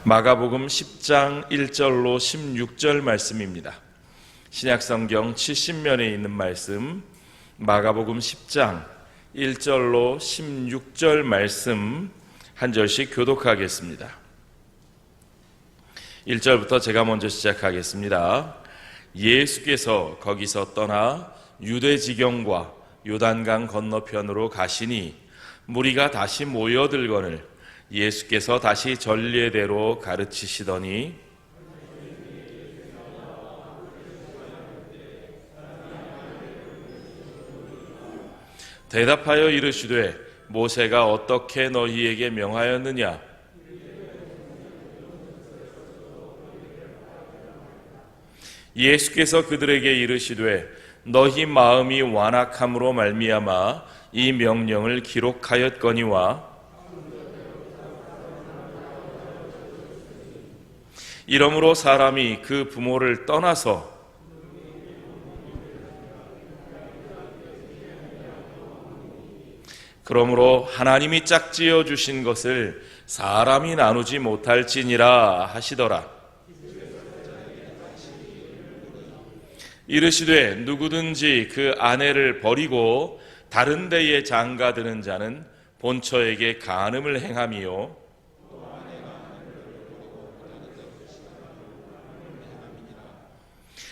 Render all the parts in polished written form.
마가복음 10장 1절로 16절 말씀입니다. 신약성경 70면에 있는 말씀, 마가복음 10장 1절로 16절 말씀 한 절씩 교독하겠습니다. 1절부터 제가 먼저 시작하겠습니다. 예수께서 거기서 떠나 유대 지경과 요단강 건너편으로 가시니 무리가 다시 모여들거늘 예수께서 다시 전례대로 가르치시더니 대답하여 이르시되 모세가 어떻게 너희에게 명하였느냐? 예수께서 그들에게 이르시되 너희 마음이 완악함으로 말미암아 이 명령을 기록하였거니와 이러므로 사람이 그 부모를 떠나서 그러므로 하나님이 짝지어 주신 것을 사람이 나누지 못할지니라 하시더라. 이르시되 누구든지 그 아내를 버리고 다른 데에 장가드는 자는 본처에게 간음을 행함이요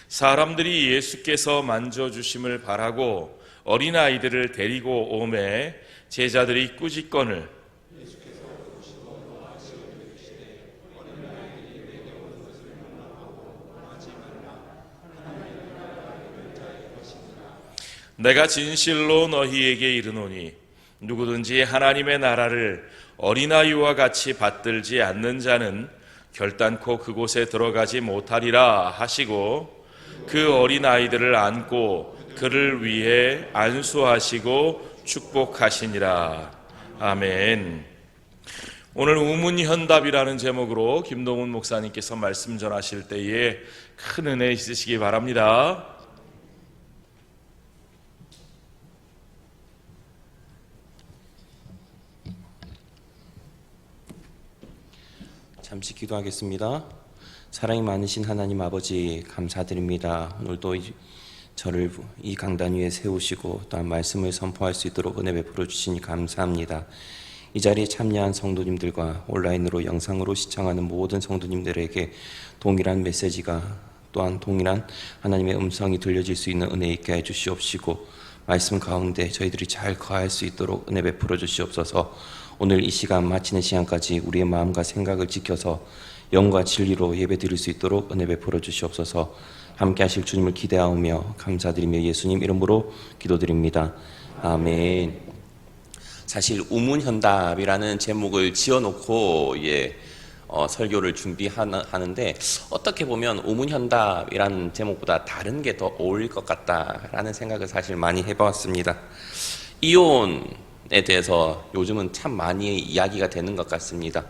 사람들이 예수께서 만져주심을 바라고 어린아이들을 데리고 오매 제자들이 꾸짖거늘 내가 진실로 너희에게 이르노니 누구든지 하나님의 나라를 어린아이와 같이 받들지 않는 자는 결단코 그곳에 들어가지 못하리라 하시고 그 어린아이들을 안고 그를 위해 안수하시고 축복하시니라. 아멘. 오늘 우문현답이라는 제목으로 김동훈 목사님께서 말씀 전하실 때에 큰 은혜 있으시기 바랍니다. 잠시 기도하겠습니다. 사랑이 많으신 하나님 아버지 감사드립니다. 오늘도 저를 이 강단 위에 세우시고 또한 말씀을 선포할 수 있도록 은혜 베풀어 주시니 감사합니다. 이 자리에 참여한 성도님들과 온라인으로 영상으로 시청하는 모든 성도님들에게 동일한 메시지가 또한 동일한 하나님의 음성이 들려질 수 있는 은혜 있게 해주시옵시고 말씀 가운데 저희들이 잘 거할 수 있도록 은혜 베풀어 주시옵소서. 오늘 이 시간 마치는 시간까지 우리의 마음과 생각을 지켜서 영과 진리로 예배드릴 수 있도록 은혜 베풀어 주시옵소서. 함께 하실 주님을 기대하오며 감사드리며 예수님 이름으로 기도드립니다. 아멘. 사실 우문현답이라는 제목을 지어놓고 설교를 준비하는데 어떻게 보면 우문현답이라는 제목보다 다른 게 더 어울릴 것 같다라는 생각을 사실 많이 해봤습니다. 이혼에 대해서 요즘은 참 많이 이야기가 되는 것 같습니다.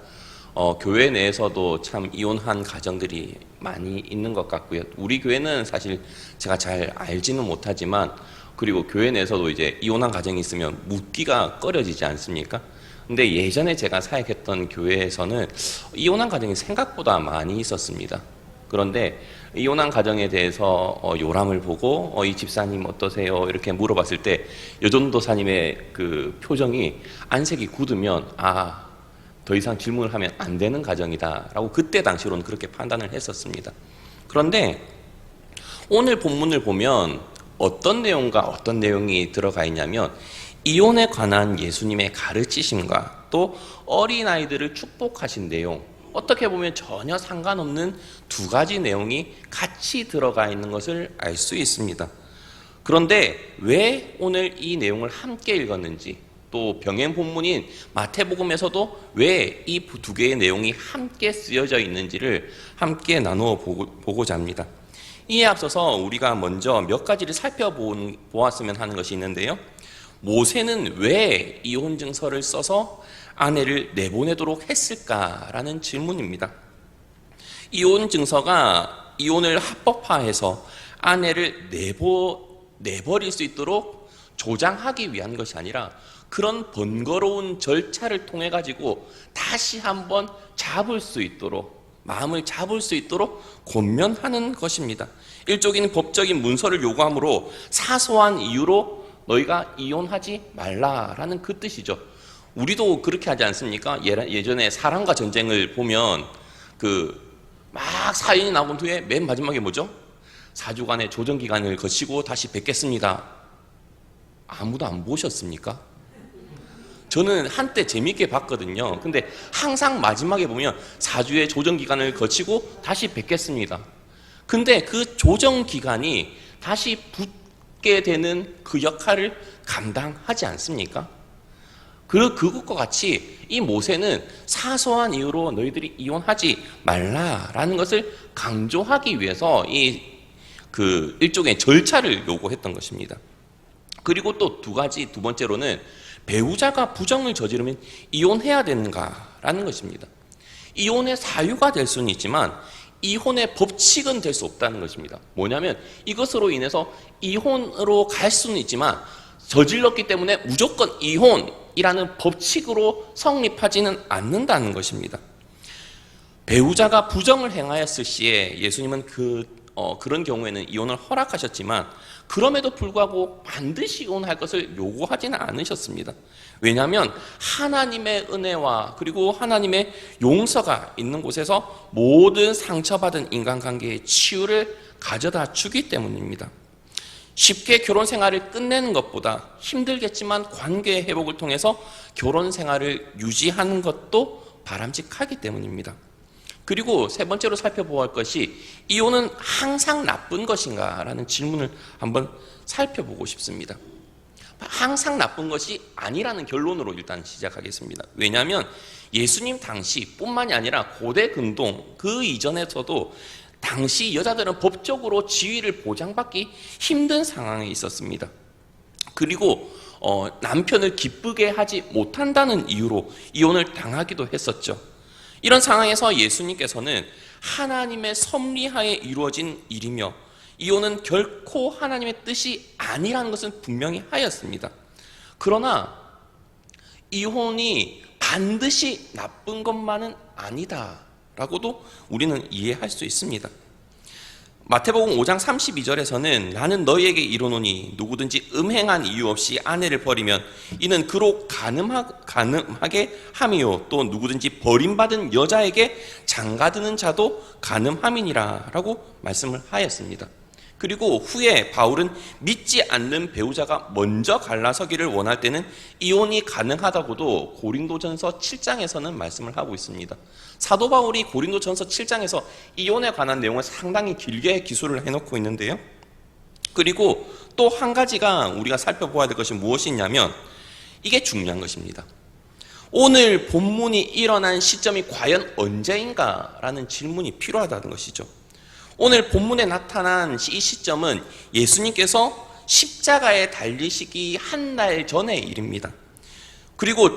교회 내에서도 참 이혼한 가정들이 많이 있는 것 같고요. 우리 교회는 사실 제가 잘 알지는 못하지만 그리고 교회 내에서도 이제 이혼한 가정이 있으면 묻기가 꺼려지지 않습니까? 근데 예전에 제가 사역했던 교회에서는 이혼한 가정이 생각보다 많이 있었습니다. 그런데 이혼한 가정에 대해서 요람을 보고 이 집사님 어떠세요? 이렇게 물어봤을 때 여전도사님의 그 표정이 안색이 굳으면 더 이상 질문을 하면 안 되는 가정이다 라고 그때 당시로는 그렇게 판단을 했었습니다. 그런데 오늘 본문을 보면 어떤 내용과 어떤 내용이 들어가 있냐면 이혼에 관한 예수님의 가르치심과 또 어린아이들을 축복하신 내용, 어떻게 보면 전혀 상관없는 두 가지 내용이 같이 들어가 있는 것을 알 수 있습니다. 그런데 왜 오늘 이 내용을 함께 읽었는지, 또 병행 본문인 마태복음에서도 왜 이 두 개의 내용이 함께 쓰여져 있는지를 함께 나누어 보고자 합니다. 이에 앞서서 우리가 먼저 몇 가지를 살펴보았으면 하는 것이 있는데요. 모세는 왜 이혼 증서를 써서 아내를 내보내도록 했을까라는 질문입니다. 이혼 증서가 이혼을 합법화해서 아내를 내버릴 수 있도록 조장하기 위한 것이 아니라 그런 번거로운 절차를 통해 가지고 다시 한번 잡을 수 있도록, 마음을 잡을 수 있도록 권면하는 것입니다. 일종의 법적인 문서를 요구함으로 사소한 이유로 너희가 이혼하지 말라라는 그 뜻이죠. 우리도 그렇게 하지 않습니까? 예전에 사랑과 전쟁을 보면 막 사연이 나온 후에 맨 마지막에 뭐죠? 4주간의 조정기간을 거치고 다시 뵙겠습니다. 아무도 안 보셨습니까? 저는 한때 재밌게 봤거든요. 근데 항상 마지막에 보면 4주의 조정기간을 거치고 다시 뵙겠습니다. 근데 그 조정기간이 다시 붙게 되는 그 역할을 감당하지 않습니까? 그것과 같이 이 모세는 사소한 이유로 너희들이 이혼하지 말라라는 것을 강조하기 위해서 일종의 절차를 요구했던 것입니다. 그리고 또 두 번째로는 배우자가 부정을 저지르면 이혼해야 되는가라는 것입니다. 이혼의 사유가 될 수는 있지만 이혼의 법칙은 될 수 없다는 것입니다. 뭐냐면 이것으로 인해서 이혼으로 갈 수는 있지만 저질렀기 때문에 무조건 이혼이라는 법칙으로 성립하지는 않는다는 것입니다. 배우자가 부정을 행하였을 시에 예수님은 그런 경우에는 이혼을 허락하셨지만 그럼에도 불구하고 반드시 이혼할 것을 요구하지는 않으셨습니다. 왜냐하면 하나님의 은혜와 그리고 하나님의 용서가 있는 곳에서 모든 상처받은 인간관계의 치유를 가져다 주기 때문입니다. 쉽게 결혼 생활을 끝내는 것보다 힘들겠지만 관계의 회복을 통해서 결혼 생활을 유지하는 것도 바람직하기 때문입니다. 그리고 세 번째로 살펴보아야 할 것이 이혼은 항상 나쁜 것인가 라는 질문을 한번 살펴보고 싶습니다. 항상 나쁜 것이 아니라는 결론으로 일단 시작하겠습니다. 왜냐하면 예수님 당시뿐만이 아니라 고대 근동 그 이전에서도 당시 여자들은 법적으로 지위를 보장받기 힘든 상황에 있었습니다. 그리고 남편을 기쁘게 하지 못한다는 이유로 이혼을 당하기도 했었죠. 이런 상황에서 예수님께서는 하나님의 섭리하에 이루어진 일이며 이혼은 결코 하나님의 뜻이 아니라는 것은 분명히 하였습니다. 그러나 이혼이 반드시 나쁜 것만은 아니다라고도 우리는 이해할 수 있습니다. 마태복음 5장 32절에서는 나는 너희에게 이르노니 누구든지 음행한 이유 없이 아내를 버리면 이는 그로 간음하게 함이요 또 누구든지 버림받은 여자에게 장가드는 자도 간음함이니라 라고 말씀을 하였습니다. 그리고 후에 바울은 믿지 않는 배우자가 먼저 갈라서기를 원할 때는 이혼이 가능하다고도 고린도전서 7장에서는 말씀을 하고 있습니다. 사도 바울이 고린도전서 7장에서 이혼에 관한 내용을 상당히 길게 기술을 해놓고 있는데요. 그리고 또 한 가지가 우리가 살펴보아야 될 것이 무엇이냐면 이게 중요한 것입니다. 오늘 본문이 일어난 시점이 과연 언제인가라는 질문이 필요하다는 것이죠. 오늘 본문에 나타난 이 시점은 예수님께서 십자가에 달리시기 한 달 전의 일입니다. 그리고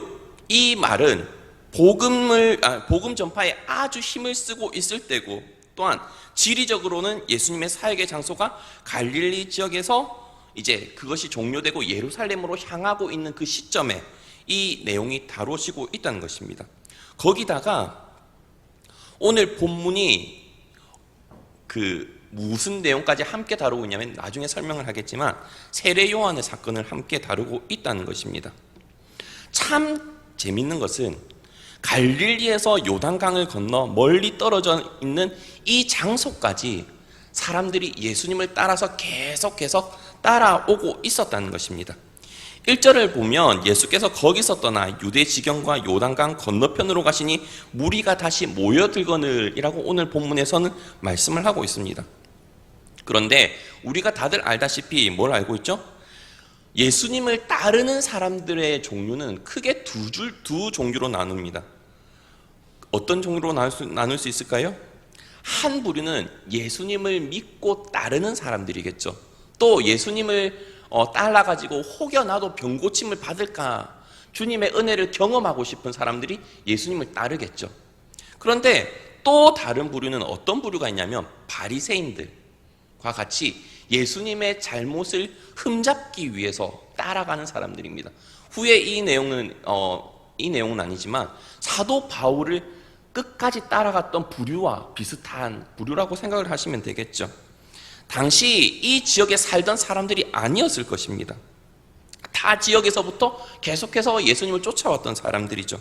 이 말은 복음 전파에 아주 힘을 쓰고 있을 때고 또한 지리적으로는 예수님의 사역의 장소가 갈릴리 지역에서 이제 그것이 종료되고 예루살렘으로 향하고 있는 그 시점에 이 내용이 다뤄지고 있다는 것입니다. 거기다가 오늘 본문이 무슨 내용까지 함께 다루고 있냐면 나중에 설명을 하겠지만 세례 요한의 사건을 함께 다루고 있다는 것입니다. 참 재밌는 것은 갈릴리에서 요단강을 건너 멀리 떨어져 있는 이 장소까지 사람들이 예수님을 따라서 계속해서 따라오고 있었다는 것입니다. 1절을 보면 예수께서 거기서 떠나 유대 지경과 요단강 건너편으로 가시니 무리가 다시 모여들거늘이라고 오늘 본문에서는 말씀을 하고 있습니다. 그런데 우리가 다들 알다시피 뭘 알고 있죠? 예수님을 따르는 사람들의 종류는 크게 두 종류로 나눕니다. 어떤 종류로 나눌 수 있을까요? 한 부류는 예수님을 믿고 따르는 사람들이겠죠. 또 예수님을 따라가지고 혹여 나도 병고침을 받을까 주님의 은혜를 경험하고 싶은 사람들이 예수님을 따르겠죠. 그런데 또 다른 부류는 어떤 부류가 있냐면 바리새인들과 같이 예수님의 잘못을 흠잡기 위해서 따라가는 사람들입니다. 후에 이 내용은 아니지만 사도 바울을 끝까지 따라갔던 부류와 비슷한 부류라고 생각을 하시면 되겠죠. 당시 이 지역에 살던 사람들이 아니었을 것입니다. 타 지역에서부터 계속해서 예수님을 쫓아왔던 사람들이죠.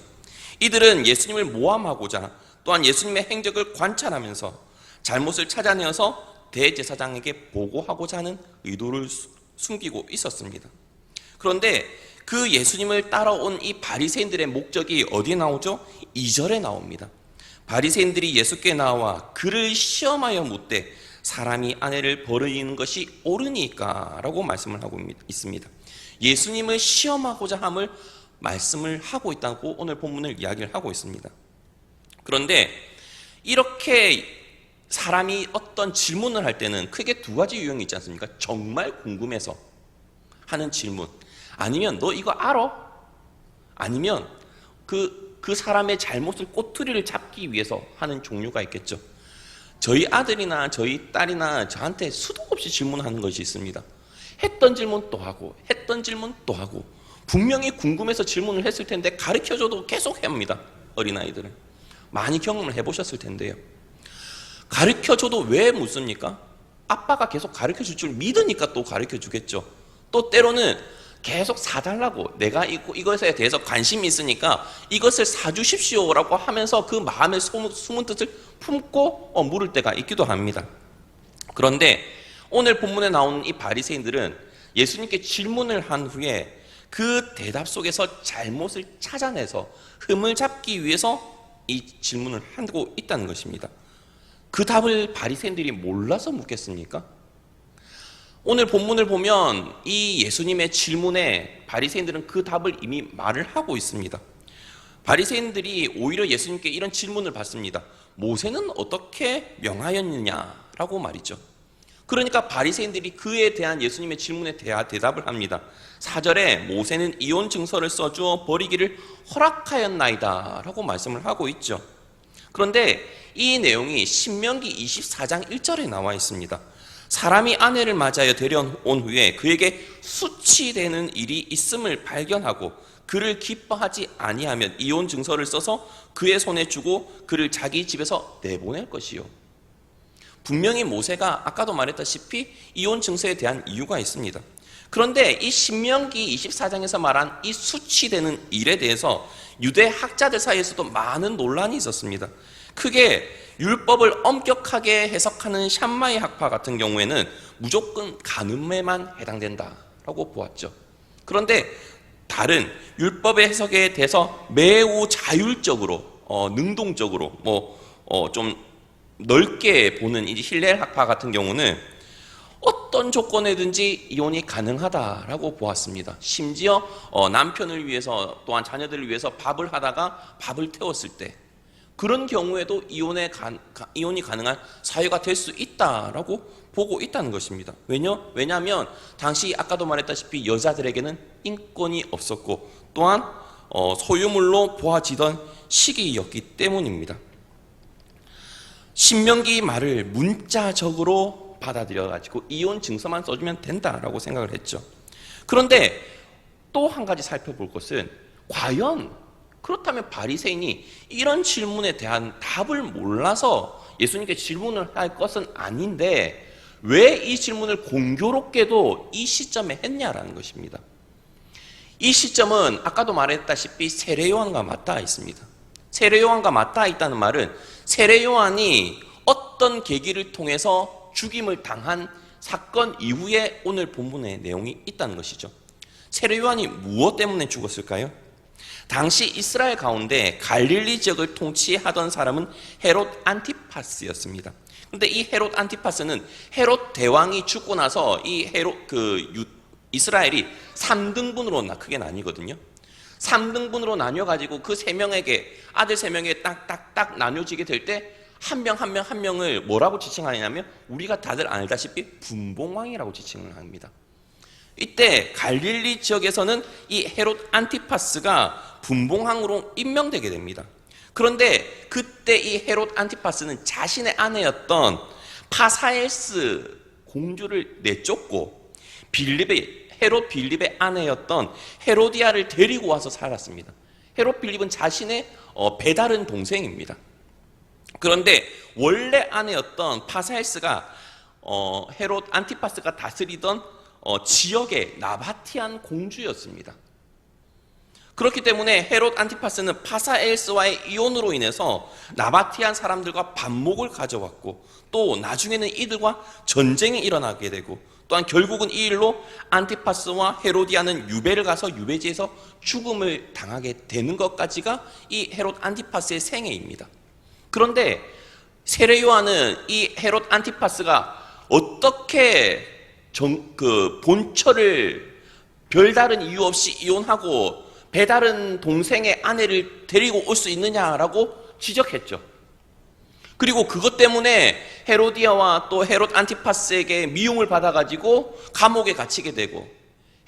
이들은 예수님을 모함하고자 또한 예수님의 행적을 관찰하면서 잘못을 찾아내어서 대제사장에게 보고하고자 하는 의도를 숨기고 있었습니다. 그런데 그 예수님을 따라온 이 바리새인들의 목적이 어디에 나오죠? 2절에 나옵니다. 바리새인들이 예수께 나와 그를 시험하여 묻되 사람이 아내를 버리는 것이 옳으니까 라고 말씀을 하고 있습니다. 예수님을 시험하고자 함을 말씀을 하고 있다고 오늘 본문을 이야기를 하고 있습니다. 그런데 이렇게 사람이 어떤 질문을 할 때는 크게 두 가지 유형이 있지 않습니까? 정말 궁금해서 하는 질문, 아니면 너 이거 알아? 아니면 그 사람의 잘못을 꼬투리를 잡기 위해서 하는 종류가 있겠죠. 저희 아들이나 저희 딸이나 저한테 수도 없이 질문하는 것이 있습니다. 했던 질문 또 하고 했던 질문 또 하고, 분명히 궁금해서 질문을 했을 텐데 가르쳐줘도 계속 합니다. 어린아이들은 많이 경험을 해보셨을 텐데요. 가르쳐줘도 왜 묻습니까? 아빠가 계속 가르쳐줄 줄 믿으니까 또 가르쳐주겠죠. 또 때로는 계속 사달라고, 내가 이것에 대해서 관심이 있으니까 이것을 사주십시오라고 하면서 그 마음의 숨은 뜻을 품고 물을 때가 있기도 합니다. 그런데 오늘 본문에 나오는 이 바리새인들은 예수님께 질문을 한 후에 그 대답 속에서 잘못을 찾아내서 흠을 잡기 위해서 이 질문을 하고 있다는 것입니다. 그 답을 바리새인들이 몰라서 묻겠습니까? 오늘 본문을 보면 이 예수님의 질문에 바리새인들은 그 답을 이미 말을 하고 있습니다. 바리새인들이 오히려 예수님께 이런 질문을 받습니다. 모세는 어떻게 명하였느냐라고 말이죠. 그러니까 바리새인들이 그에 대한 예수님의 질문에 대답을 합니다. 4절에 모세는 이혼 증서를 써주어 버리기를 허락하였나이다 라고 말씀을 하고 있죠. 그런데 이 내용이 신명기 24장 1절에 나와 있습니다. 사람이 아내를 맞아여 데려온 후에 그에게 수치되는 일이 있음을 발견하고 그를 기뻐하지 아니하면 이혼 증서를 써서 그의 손에 주고 그를 자기 집에서 내보낼 것이요. 분명히 모세가 아까도 말했다시피 이혼 증서에 대한 이유가 있습니다. 그런데 이 신명기 24장에서 말한 이 수치되는 일에 대해서 유대 학자들 사이에서도 많은 논란이 있었습니다. 크게 율법을 엄격하게 해석하는 샴마이 학파 같은 경우에는 무조건 간음에만 해당된다라고 보았죠. 그런데 다른 율법의 해석에 대해서 매우 자율적으로 능동적으로 좀 넓게 보는 이 힐렐 학파 같은 경우는 어떤 조건에든지 이혼이 가능하다라고 보았습니다. 심지어 남편을 위해서 또한 자녀들을 위해서 밥을 하다가 밥을 태웠을 때 그런 경우에도 이혼이 가능한 사유가 될 수 있다라고 보고 있다는 것입니다. 왜냐하면 당시 아까도 말했다시피 여자들에게는 인권이 없었고 또한 소유물로 보아지던 시기였기 때문입니다. 신명기 말을 문자적으로 받아들여가지고 이혼 증서만 써주면 된다라고 생각을 했죠. 그런데 또 한 가지 살펴볼 것은 과연 그렇다면 바리새인이 이런 질문에 대한 답을 몰라서 예수님께 질문을 할 것은 아닌데 왜 이 질문을 공교롭게도 이 시점에 했냐라는 것입니다. 이 시점은 아까도 말했다시피 세례요한과 맞닿아 있습니다. 세례요한과 맞닿아 있다는 말은 세례요한이 어떤 계기를 통해서 죽임을 당한 사건 이후에 오늘 본문의 내용이 있다는 것이죠. 세례요한이 무엇 때문에 죽었을까요? 당시 이스라엘 가운데 갈릴리 지역을 통치하던 사람은 헤롯 안티파스였습니다. 그런데 이 헤롯 안티파스는 헤롯 대왕이 죽고 나서 이 이스라엘이 3등분으로 크게 나뉘거든요. 3등분으로 나뉘어가지고 그 세 명에게 아들 세 명에 딱딱딱 나뉘어지게 될 때 한 명을 뭐라고 지칭하냐면 우리가 다들 알다시피 분봉왕이라고 지칭을 합니다. 이때 갈릴리 지역에서는 이 헤롯 안티파스가 분봉왕으로 임명되게 됩니다. 그런데 그때 이 헤롯 안티파스는 자신의 아내였던 파사엘스 공주를 내쫓고 빌립의 헤롯 빌립의 아내였던 헤로디아를 데리고 와서 살았습니다. 헤롯 빌립은 자신의 배다른 동생입니다. 그런데 원래 아내였던 파사엘스가 헤롯 안티파스가 다스리던 지역의 나바티안 공주였습니다. 그렇기 때문에 헤롯 안티파스는 파사엘스와의 이혼으로 인해서 나바티안 사람들과 반목을 가져왔고, 또 나중에는 이들과 전쟁이 일어나게 되고, 또한 결국은 이 일로 안티파스와 헤로디아는 유배를 가서 유배지에서 죽음을 당하게 되는 것까지가 이 헤롯 안티파스의 생애입니다. 그런데 세례 요한은 이 헤롯 안티파스가 어떻게 본처를 별다른 이유 없이 이혼하고 배다른 동생의 아내를 데리고 올 수 있느냐라고 지적했죠. 그리고 그것 때문에 헤로디아와 또 헤롯 안티파스에게 미움을 받아가지고 감옥에 갇히게 되고,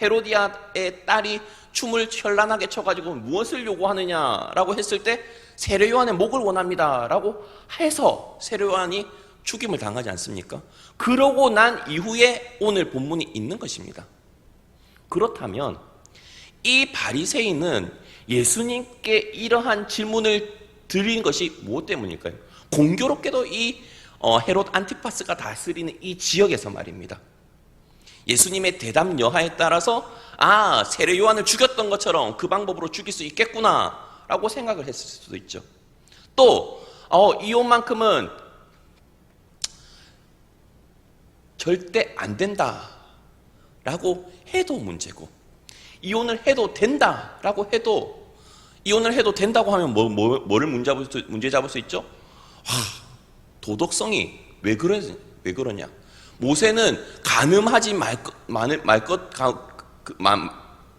헤로디아의 딸이 춤을 현란하게 춰가지고 무엇을 요구하느냐라고 했을 때 세례 요한의 목을 원합니다라고 해서 세례 요한이 죽임을 당하지 않습니까? 그러고 난 이후에 오늘 본문이 있는 것입니다. 그렇다면 이 바리새인은 예수님께 이러한 질문을 드린 것이 무엇 때문일까요? 공교롭게도 이 헤롯 안티파스가 다스리는 이 지역에서 말입니다. 예수님의 대답 여하에 따라서 세례 요한을 죽였던 것처럼 그 방법으로 죽일 수 있겠구나 라고 생각을 했을 수도 있죠. 또 이혼만큼은 절대 안 된다 라고 해도 문제고, 이혼을 해도 된다라고 해도, 이혼을 해도 된다고 하면 뭐를 문제 잡을 수 있죠? 도덕성이 왜 그러냐? 모세는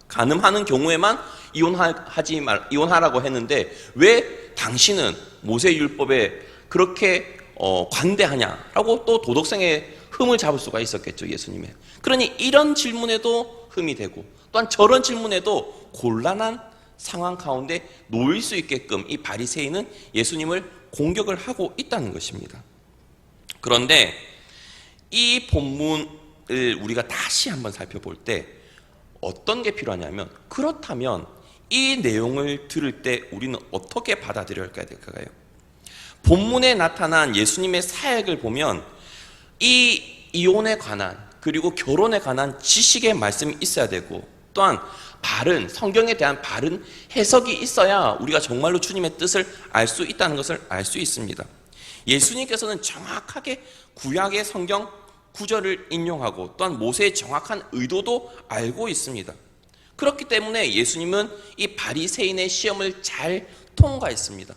가늠하는 경우에만 이혼하라고 했는데 왜 당신은 모세 율법에 그렇게 관대하냐라고 또 도덕성의 흠을 잡을 수가 있었겠죠, 예수님의. 그러니 이런 질문에도 흠이 되고, 또한 저런 질문에도 곤란한 상황 가운데 놓일 수 있게끔 이 바리새인은 예수님을 공격을 하고 있다는 것입니다. 그런데 이 본문을 우리가 다시 한번 살펴볼 때 어떤 게 필요하냐면, 그렇다면 이 내용을 들을 때 우리는 어떻게 받아들여야 될까요? 본문에 나타난 예수님의 사역을 보면 이 이혼에 관한, 그리고 결혼에 관한 지식의 말씀이 있어야 되고, 또한 성경에 대한 바른 해석이 있어야 우리가 정말로 주님의 뜻을 알 수 있다는 것을 알 수 있습니다. 예수님께서는 정확하게 구약의 성경 구절을 인용하고, 또한 모세의 정확한 의도도 알고 있습니다. 그렇기 때문에 예수님은 이 바리새인의 시험을 잘 통과했습니다.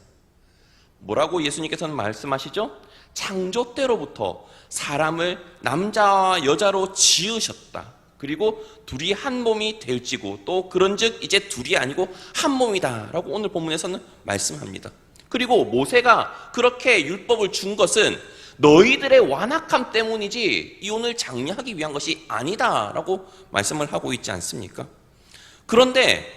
뭐라고 예수님께서는 말씀하시죠? 창조 때로부터 사람을 남자와 여자로 지으셨다. 그리고 둘이 한 몸이 될지고, 또 그런즉 이제 둘이 아니고 한 몸이다 라고 오늘 본문에서는 말씀합니다. 그리고 모세가 그렇게 율법을 준 것은 너희들의 완악함 때문이지 이혼을 장려하기 위한 것이 아니다 라고 말씀을 하고 있지 않습니까? 그런데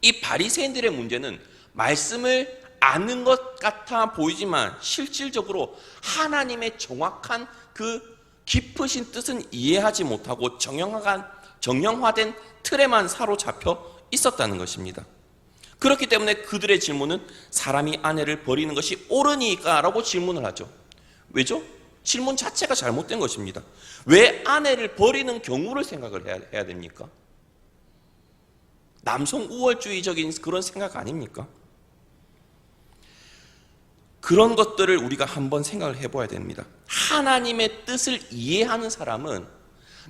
이 바리새인들의 문제는 말씀을 아는 것 같아 보이지만 실질적으로 하나님의 정확한 그 깊으신 뜻은 이해하지 못하고 정형화된 틀에만 사로잡혀 있었다는 것입니다. 그렇기 때문에 그들의 질문은 사람이 아내를 버리는 것이 옳으니까 라고 질문을 하죠. 왜죠? 질문 자체가 잘못된 것입니다. 왜 아내를 버리는 경우를 생각을 해야 됩니까? 남성 우월주의적인 그런 생각 아닙니까? 그런 것들을 우리가 한번 생각을 해봐야 됩니다. 하나님의 뜻을 이해하는 사람은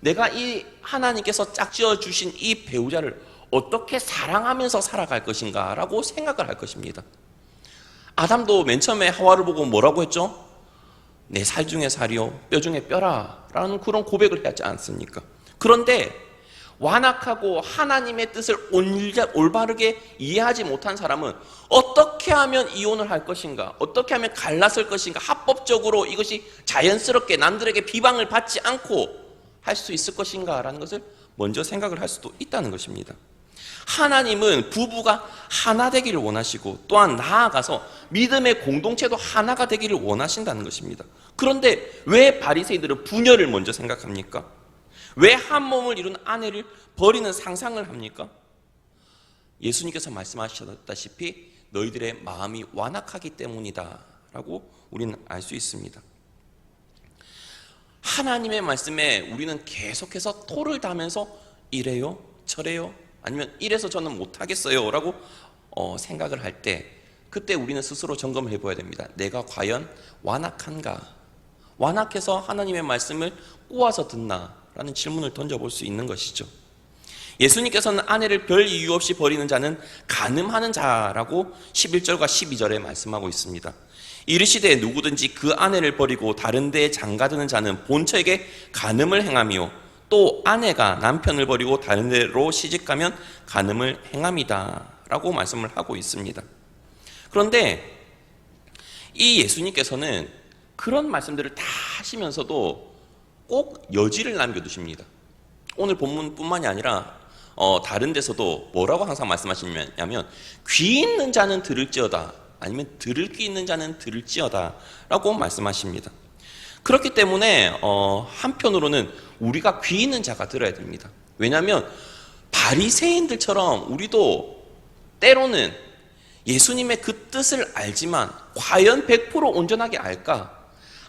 내가 이 하나님께서 짝지어 주신 이 배우자를 어떻게 사랑하면서 살아갈 것인가 라고 생각을 할 것입니다. 아담도 맨 처음에 하와를 보고 뭐라고 했죠? 내 살 중에 살이요 뼈 중에 뼈라 라는 그런 고백을 하지 않습니까? 그런데 완악하고 하나님의 뜻을 올바르게 이해하지 못한 사람은 어떻게 하면 이혼을 할 것인가, 어떻게 하면 갈랐을 것인가, 합법적으로 이것이 자연스럽게 남들에게 비방을 받지 않고 할 수 있을 것인가 라는 것을 먼저 생각을 할 수도 있다는 것입니다. 하나님은 부부가 하나 되기를 원하시고, 또한 나아가서 믿음의 공동체도 하나가 되기를 원하신다는 것입니다. 그런데 왜 바리새인들은 분열을 먼저 생각합니까? 왜 한 몸을 이룬 아내를 버리는 상상을 합니까? 예수님께서 말씀하셨다시피 너희들의 마음이 완악하기 때문이다 라고 우리는 알 수 있습니다. 하나님의 말씀에 우리는 계속해서 토를 다면서 이래요? 저래요? 아니면 이래서 저는 못하겠어요 라고 생각을 할 때, 그때 우리는 스스로 점검을 해봐야 됩니다. 내가 과연 완악한가? 완악해서 하나님의 말씀을 꼬아서 듣나? 라는 질문을 던져볼 수 있는 것이죠. 예수님께서는 아내를 별 이유 없이 버리는 자는 간음하는 자라고 11절과 12절에 말씀하고 있습니다. 이르시되 누구든지 그 아내를 버리고 다른 데에 장가드는 자는 본처에게 간음을 행하며 또 아내가 남편을 버리고 다른 데로 시집가면 간음을 행함이다 라고 말씀을 하고 있습니다. 그런데 이 예수님께서는 그런 말씀들을 다 하시면서도 꼭 여지를 남겨두십니다. 오늘 본문뿐만이 아니라 다른 데서도 뭐라고 항상 말씀하시냐면 귀 있는 자는 들을지어다, 아니면 들을 귀 있는 자는 들을지어다 라고 말씀하십니다. 그렇기 때문에 한편으로는 우리가 귀 있는 자가 들어야 됩니다. 왜냐하면 바리새인들처럼 우리도 때로는 예수님의 그 뜻을 알지만 과연 100% 온전하게 알까?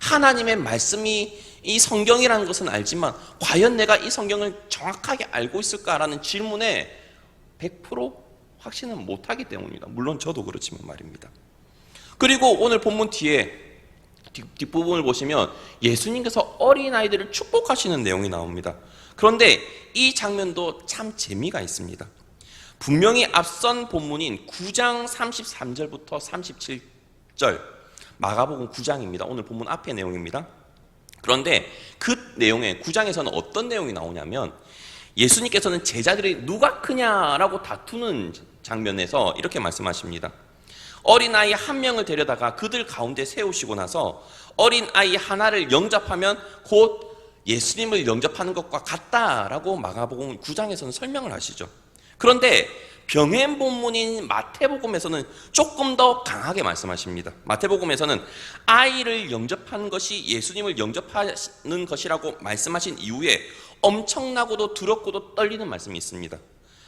하나님의 말씀이 이 성경이라는 것은 알지만 과연 내가 이 성경을 정확하게 알고 있을까라는 질문에 100% 확신은 못하기 때문입니다. 물론 저도 그렇지만 말입니다. 그리고 오늘 본문 뒤에 뒷부분을 보시면 예수님께서 어린아이들을 축복하시는 내용이 나옵니다. 그런데 이 장면도 참 재미가 있습니다. 분명히 앞선 본문인 9장 33절부터 37절, 마가복음 9장입니다. 오늘 본문 앞의 내용입니다. 그런데 그 내용에 9장에서는 어떤 내용이 나오냐면 예수님께서는 제자들이 누가 크냐라고 다투는 장면에서 이렇게 말씀하십니다. 어린아이 한 명을 데려다가 그들 가운데 세우시고 나서 어린아이 하나를 영접하면 곧 예수님을 영접하는 것과 같다라고 마가복음 9장에서는 설명을 하시죠. 그런데 병행 본문인 마태복음에서는 조금 더 강하게 말씀하십니다. 마태복음에서는 아이를 영접하는 것이 예수님을 영접하는 것이라고 말씀하신 이후에 엄청나고도 두렵고도 떨리는 말씀이 있습니다.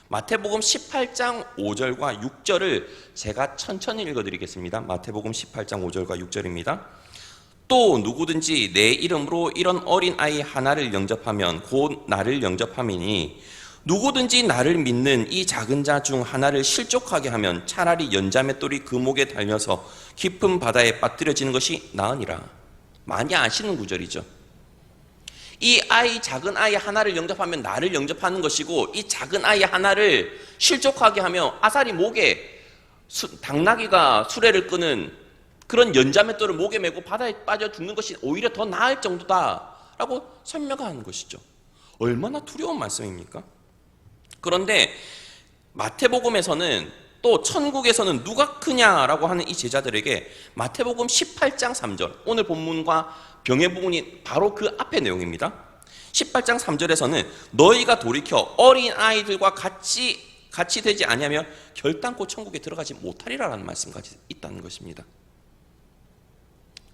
마태복음 18장 5절과 6절을 제가 천천히 읽어드리겠습니다. 마태복음 18장 5절과 6절입니다. 또 누구든지 내 이름으로 이런 어린아이 하나를 영접하면 곧 나를 영접함이니 누구든지 나를 믿는 이 작은 자 중 하나를 실족하게 하면 차라리 연자맷돌이 그 목에 달려서 깊은 바다에 빠뜨려지는 것이 나으니라. 많이 아시는 구절이죠. 이 아이, 작은 아이 하나를 영접하면 나를 영접하는 것이고, 이 작은 아이 하나를 실족하게 하면 아사리 목에 당나귀가 수레를 끄는 그런 연자맷돌을 목에 메고 바다에 빠져 죽는 것이 오히려 더 나을 정도다라고 설명하는 것이죠. 얼마나 두려운 말씀입니까? 그런데 마태복음에서는 또 천국에서는 누가 크냐라고 하는 이 제자들에게 마태복음 18장 3절, 오늘 본문과 병의 부분이 바로 그 앞의 내용입니다. 18장 3절에서는 너희가 돌이켜 어린아이들과 같이 되지 아니하면 결단코 천국에 들어가지 못하리라라는 말씀까지 있다는 것입니다.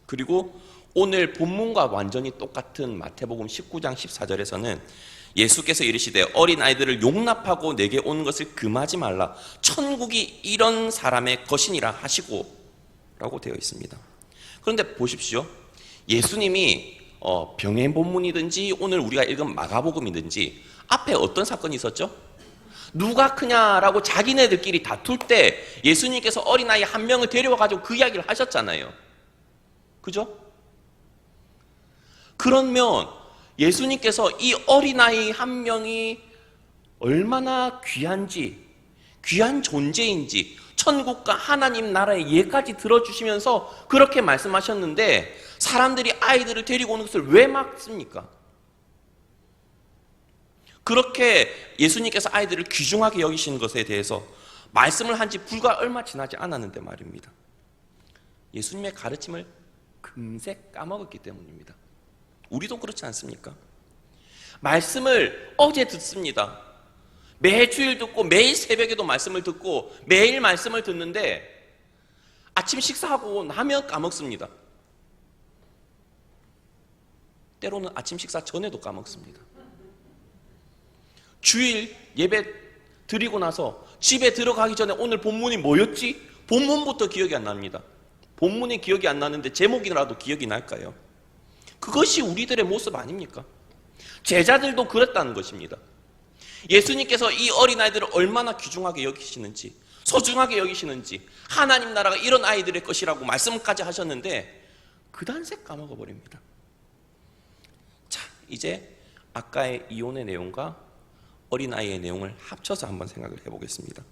그리고 오늘 본문과 완전히 똑같은 마태복음 19장 14절에서는 예수께서 이르시되 어린아이들을 용납하고 내게 오는 것을 금하지 말라. 천국이 이런 사람의 것이니라 하시고 라고 되어 있습니다. 그런데 보십시오. 예수님이 병행 본문이든지 오늘 우리가 읽은 마가복음이든지 앞에 어떤 사건이 있었죠? 누가 크냐라고 자기네들끼리 다툴 때 예수님께서 어린아이 한 명을 데려와가지고 그 이야기를 하셨잖아요. 그죠? 그러면 예수님께서 이 어린아이 한 명이 얼마나 귀한지, 귀한 존재인지 천국과 하나님 나라의 예까지 들어주시면서 그렇게 말씀하셨는데 사람들이 아이들을 데리고 오는 것을 왜 막습니까? 그렇게 예수님께서 아이들을 귀중하게 여기시는 것에 대해서 말씀을 한 지 불과 얼마 지나지 않았는데 말입니다. 예수님의 가르침을 금세 까먹었기 때문입니다. 우리도 그렇지 않습니까? 말씀을 어제 듣습니다. 매주일 듣고 매일 새벽에도 말씀을 듣고 매일 말씀을 듣는데 아침 식사하고 나면 까먹습니다. 때로는 아침 식사 전에도 까먹습니다. 주일 예배 드리고 나서 집에 들어가기 전에 오늘 본문이 뭐였지? 본문부터 기억이 안 납니다. 본문이 기억이 안 나는데 제목이라도 기억이 날까요? 그것이 우리들의 모습 아닙니까? 제자들도 그랬다는 것입니다. 예수님께서 이 어린아이들을 얼마나 귀중하게 여기시는지, 소중하게 여기시는지, 하나님 나라가 이런 아이들의 것이라고 말씀까지 하셨는데 그단세 까먹어버립니다. 자, 이제 아까의 이혼의 내용과 어린아이의 내용을 합쳐서 한번 생각을 해보겠습니다.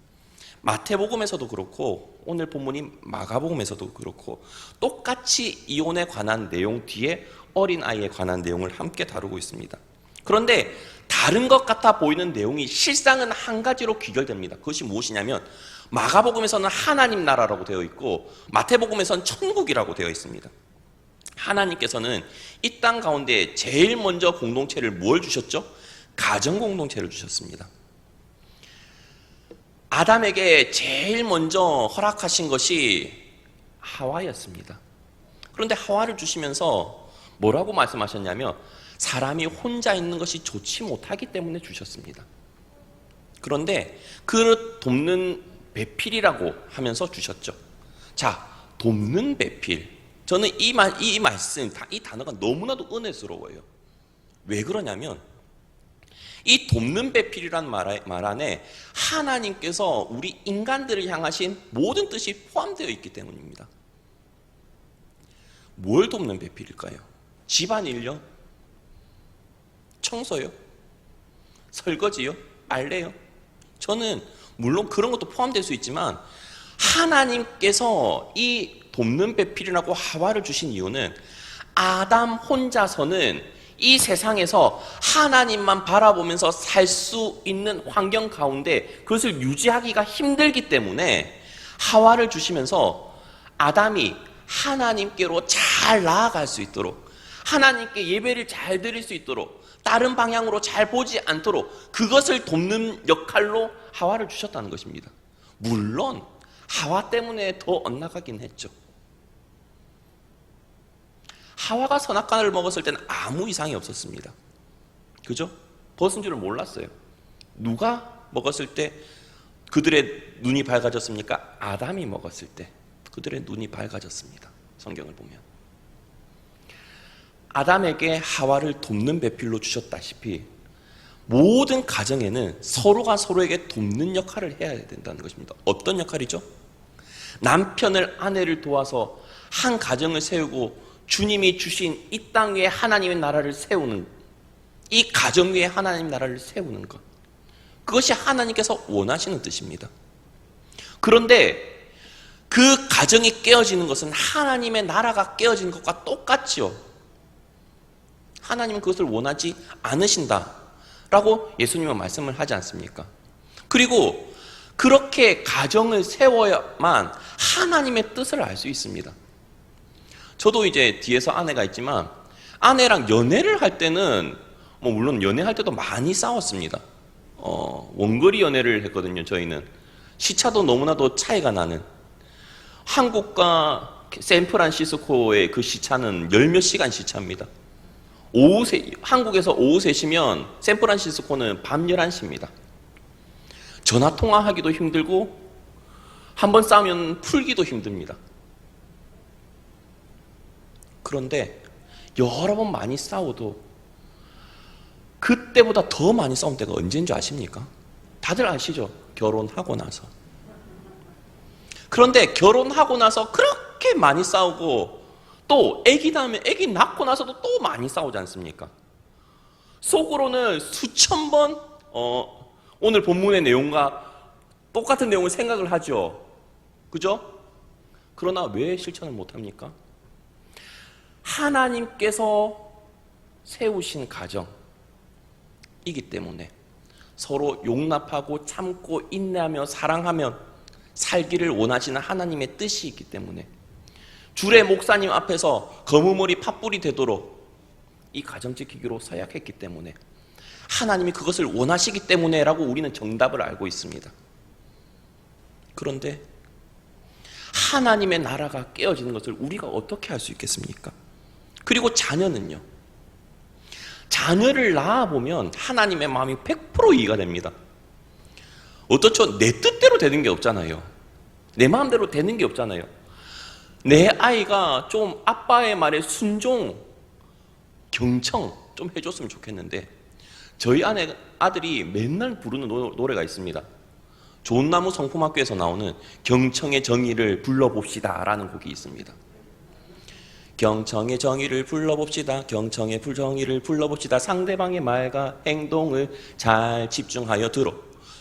마태복음에서도 그렇고 오늘 본문인 마가복음에서도 그렇고 똑같이 이혼에 관한 내용 뒤에 어린아이에 관한 내용을 함께 다루고 있습니다. 그런데 다른 것 같아 보이는 내용이 실상은 한 가지로 귀결됩니다. 그것이 무엇이냐면 마가복음에서는 하나님 나라라고 되어 있고 마태복음에서는 천국이라고 되어 있습니다. 하나님께서는 이 땅 가운데 제일 먼저 공동체를 뭘 주셨죠? 가정 공동체를 주셨습니다. 아담에게 제일 먼저 허락하신 것이 하와였습니다. 그런데 하와를 주시면서 뭐라고 말씀하셨냐면 사람이 혼자 있는 것이 좋지 못하기 때문에 주셨습니다. 그런데 그 돕는 배필이라고 하면서 주셨죠. 자, 돕는 배필. 저는 이 말씀, 이 단어가 너무나도 은혜스러워요. 왜 그러냐면 이 돕는 배필이란 말 안에 하나님께서 우리 인간들을 향하신 모든 뜻이 포함되어 있기 때문입니다. 뭘 돕는 배필일까요? 집안일요? 청소요? 설거지요? 빨래요? 저는 물론 그런 것도 포함될 수 있지만 하나님께서 이 돕는 배필이라고 하와를 주신 이유는 아담 혼자서는 이 세상에서 하나님만 바라보면서 살 수 있는 환경 가운데 그것을 유지하기가 힘들기 때문에 하와를 주시면서 아담이 하나님께로 잘 나아갈 수 있도록 하나님께 예배를 잘 드릴 수 있도록 다른 방향으로 잘 보지 않도록 그것을 돕는 역할로 하와를 주셨다는 것입니다. 물론 하와 때문에 더 엇나가긴 했죠. 하와가 선악과를 먹었을 때는 아무 이상이 없었습니다. 그죠? 벗은 줄을 몰랐어요. 누가 먹었을 때 그들의 눈이 밝아졌습니까? 아담이 먹었을 때 그들의 눈이 밝아졌습니다. 성경을 보면 아담에게 하와를 돕는 배필로 주셨다시피 모든 가정에는 서로가 서로에게 돕는 역할을 해야 된다는 것입니다. 어떤 역할이죠? 남편을 아내를 도와서 한 가정을 세우고 주님이 주신 이 땅 위에 하나님의 나라를 세우는, 이 가정 위에 하나님의 나라를 세우는 것, 그것이 하나님께서 원하시는 뜻입니다. 그런데 그 가정이 깨어지는 것은 하나님의 나라가 깨어지는 것과 똑같지요. 하나님은 그것을 원하지 않으신다라고 예수님은 말씀을 하지 않습니까? 그리고 그렇게 가정을 세워야만 하나님의 뜻을 알 수 있습니다. 저도 이제 뒤에서 아내가 있지만 아내랑 연애를 할 때는 물론 연애할 때도 많이 싸웠습니다. 원거리 연애를 했거든요. 저희는 시차도 너무나도 차이가 나는, 한국과 샌프란시스코의 그 시차는 열 몇 시간 시차입니다. 한국에서 오후 3시면 샌프란시스코는 밤 11시입니다. 전화 통화하기도 힘들고 한번 싸우면 풀기도 힘듭니다. 그런데 여러 번 많이 싸워도 그때보다 더 많이 싸운 때가 언제인 줄 아십니까? 다들 아시죠? 결혼하고 나서. 그런데 결혼하고 나서 그렇게 많이 싸우고 또 아기 다음에 아기 낳고 나서도 또 많이 싸우지 않습니까? 속으로는 수천 번 오늘 본문의 내용과 똑같은 내용을 생각을 하죠. 그죠? 그러나 왜 실천을 못합니까? 하나님께서 세우신 가정이기 때문에 서로 용납하고 참고 인내하며 사랑하며 살기를 원하시는 하나님의 뜻이 있기 때문에 주례 목사님 앞에서 거무머리 팥불이 되도록 이 가정 지키기로 서약했기 때문에 하나님이 그것을 원하시기 때문에라고 우리는 정답을 알고 있습니다. 그런데 하나님의 나라가 깨어지는 것을 우리가 어떻게 할 수 있겠습니까? 그리고 자녀는요. 자녀를 낳아보면 하나님의 마음이 100% 이해가 됩니다. 어떻죠? 내 뜻대로 되는 게 없잖아요. 내 마음대로 되는 게 없잖아요. 내 아이가 좀 아빠의 말에 순종, 경청 좀 해줬으면 좋겠는데, 저희 아들이 맨날 부르는 노래가 있습니다. 좋은 나무 성품학교에서 나오는 경청의 정의를 불러봅시다 라는 곡이 있습니다. 경청의 정의를 불러봅시다. 경청의 정의를 불러봅시다. 상대방의 말과 행동을 잘 집중하여 들어.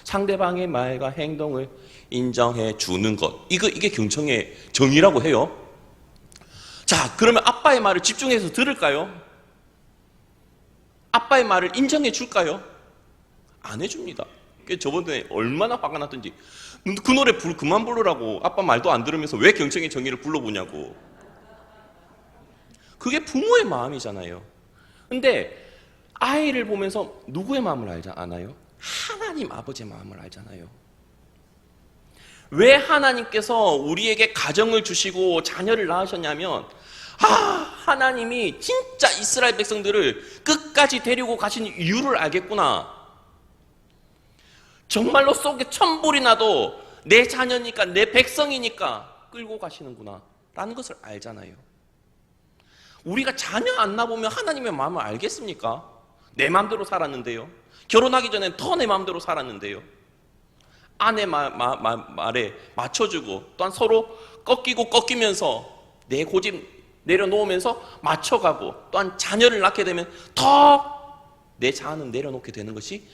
상대방의 말과 행동을 인정해 주는 것. 이게 경청의 정의라고 해요. 자, 그러면 아빠의 말을 집중해서 들을까요? 아빠의 말을 인정해 줄까요? 안 해줍니다. 저번에 얼마나 화가 났던지. 그 노래 그만 부르라고. 아빠 말도 안 들으면서 왜 경청의 정의를 불러보냐고. 그게 부모의 마음이잖아요. 근데 아이를 보면서 누구의 마음을 알지 않아요? 하나님 아버지의 마음을 알잖아요. 왜 하나님께서 우리에게 가정을 주시고 자녀를 낳으셨냐면, 하나님이 진짜 이스라엘 백성들을 끝까지 데리고 가신 이유를 알겠구나. 정말로 속에 천불이 나도 내 자녀니까, 내 백성이니까 끌고 가시는구나 라는 것을 알잖아요. 우리가 자녀 안 낳아보면 하나님의 마음을 알겠습니까? 내 마음대로 살았는데요. 결혼하기 전엔 더 내 마음대로 살았는데요. 아내 말에 맞춰주고, 또한 서로 꺾이고 꺾이면서 내 고집 내려놓으면서 맞춰가고, 또한 자녀를 낳게 되면 더 내 자아는 내려놓게 되는 것이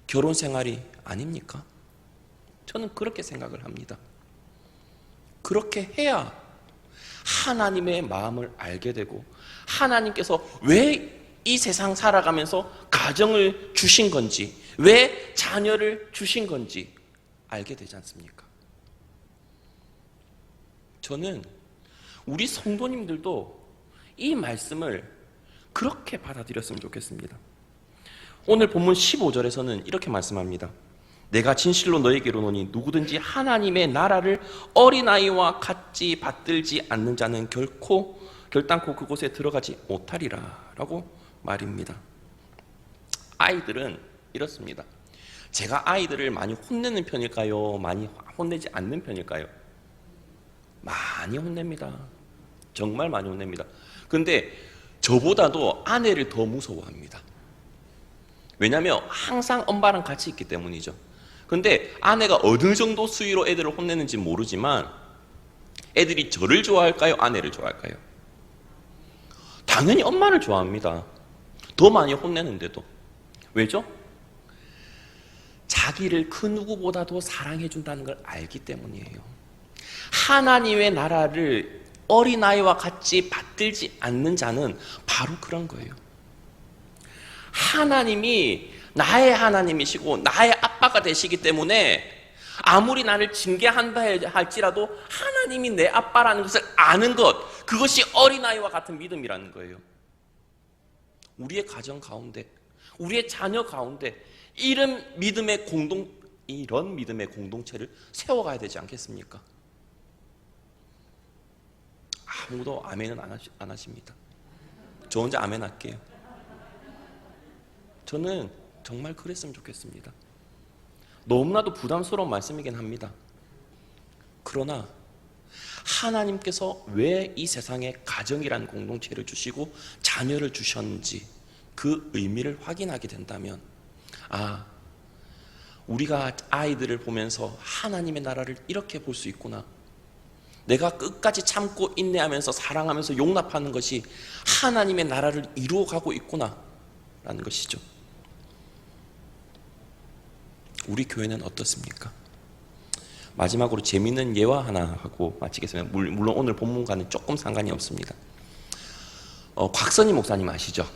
결혼 생활이 아닙니까? 저는 그렇게 생각을 합니다. 그렇게 해야 하나님의 마음을 알게 되고, 하나님께서 왜 이 세상 살아가면서 가정을 주신 건지, 왜 자녀를 주신 건지 알게 되지 않습니까? 저는 우리 성도님들도 이 말씀을 그렇게 받아들였으면 좋겠습니다. 오늘 본문 15절에서는 이렇게 말씀합니다. 내가 진실로 너에게 이르노니 누구든지 하나님의 나라를 어린아이와 같이 받들지 않는 자는 결단코 그곳에 들어가지 못하리라 라고 말입니다. 아이들은 이렇습니다. 제가 아이들을 많이 혼내는 편일까요? 많이 혼내지 않는 편일까요? 많이 혼냅니다. 정말 많이 혼냅니다. 그런데 저보다도 아내를 더 무서워합니다. 왜냐하면 항상 엄마랑 같이 있기 때문이죠. 그런데 아내가 어느 정도 수위로 애들을 혼내는지 모르지만, 애들이 저를 좋아할까요? 아내를 좋아할까요? 당연히 엄마를 좋아합니다. 더 많이 혼내는데도. 왜죠? 자기를 그 누구보다도 사랑해준다는 걸 알기 때문이에요. 하나님의 나라를 어린아이와 같이 받들지 않는 자는 바로 그런 거예요. 하나님이 나의 하나님이시고 나의 아빠가 되시기 때문에 아무리 나를 징계한다 할지라도 하나님이 내 아빠라는 것을 아는 것, 그것이 어린아이와 같은 믿음이라는 거예요. 우리의 가정 가운데, 우리의 자녀 가운데 이런 믿음의 공동체를 세워가야 되지 않겠습니까? 아무도 아멘은 안 하십니다. 저 혼자 아멘 할게요. 저는 정말 그랬으면 좋겠습니다. 너무나도 부담스러운 말씀이긴 합니다. 그러나 하나님께서 왜 이 세상에 가정이라는 공동체를 주시고 자녀를 주셨는지 그 의미를 확인하게 된다면, 우리가 아이들을 보면서 하나님의 나라를 이렇게 볼 수 있구나. 내가 끝까지 참고 인내하면서 사랑하면서 용납하는 것이 하나님의 나라를 이루어가고 있구나 라는 것이죠. 우리 교회는 어떻습니까? 마지막으로 재미있는 예화 하나 하고 마치겠습니다. 물론 오늘 본문과는 조금 상관이 없습니다. 곽선희 목사님 아시죠?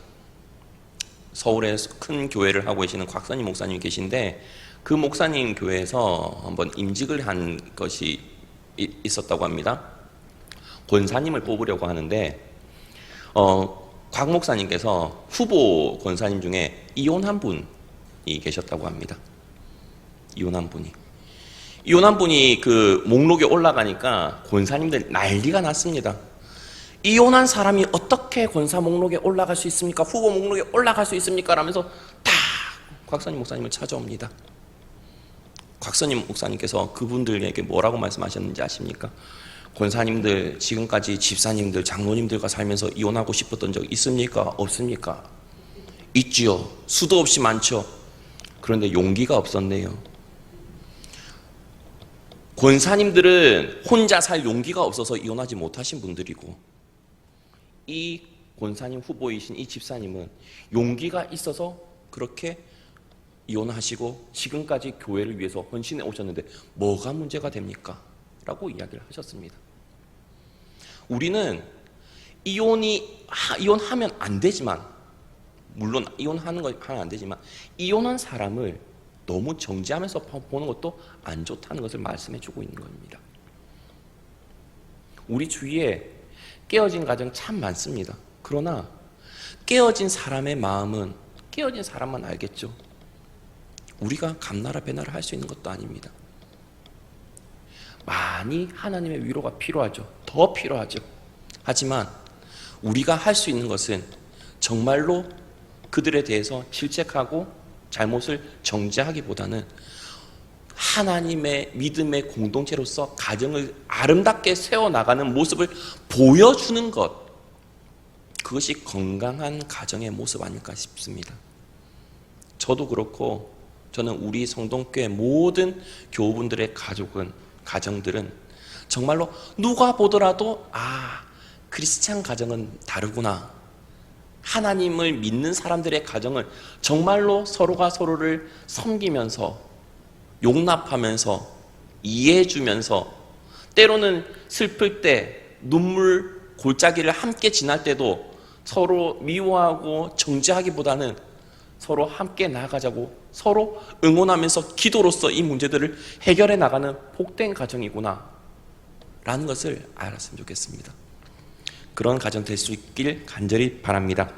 서울에 큰 교회를 하고 계시는 곽선희 목사님 계신데, 그 목사님 교회에서 한번 임직을 한 것이 있었다고 합니다. 권사님을 뽑으려고 하는데, 곽 목사님께서 후보 권사님 중에 이혼한 분이 계셨다고 합니다. 이혼한 분이 그 목록에 올라가니까 권사님들 난리가 났습니다. 이혼한 사람이 어떻게 권사 목록에 올라갈 수 있습니까? 후보 목록에 올라갈 수 있습니까? 라면서 딱 곽선임 목사님을 찾아옵니다. 곽선임 목사님께서 그분들에게 뭐라고 말씀하셨는지 아십니까? 권사님들, 지금까지 집사님들, 장로님들과 살면서 이혼하고 싶었던 적 있습니까? 없습니까? 있지요. 수도 없이 많죠. 그런데 용기가 없었네요. 권사님들은 혼자 살 용기가 없어서 이혼하지 못하신 분들이고, 이 권사님 후보이신 이 집사님은 용기가 있어서 그렇게 이혼하시고 지금까지 교회를 위해서 헌신해 오셨는데 뭐가 문제가 됩니까? 라고 이야기를 하셨습니다. 우리는 이혼하면 안 되지만, 물론 이혼하는 거 하면 안 되지만, 이혼한 사람을 너무 정지하면서 보는 것도 안 좋다는 것을 말씀해 주고 있는 겁니다. 우리 주위에 깨어진 가정 참 많습니다. 그러나 깨어진 사람의 마음은 깨어진 사람만 알겠죠. 우리가 감나라 배나라 할 수 있는 것도 아닙니다. 많이 하나님의 위로가 필요하죠. 더 필요하죠. 하지만 우리가 할 수 있는 것은 정말로 그들에 대해서 질책하고 잘못을 정죄하기보다는 하나님의 믿음의 공동체로서 가정을 아름답게 세워나가는 모습을 보여주는 것, 그것이 건강한 가정의 모습 아닐까 싶습니다. 저도 그렇고 저는 우리 성동교회 모든 교우분들의 가정들은 정말로 누가 보더라도 크리스찬 가정은 다르구나, 하나님을 믿는 사람들의 가정은 정말로 서로가 서로를 섬기면서 용납하면서 이해해주면서, 때로는 슬플 때 눈물 골짜기를 함께 지날 때도 서로 미워하고 정죄하기보다는 서로 함께 나아가자고 서로 응원하면서 기도로서 이 문제들을 해결해 나가는 복된 가정이구나 라는 것을 알았으면 좋겠습니다. 그런 가정 될 수 있길 간절히 바랍니다.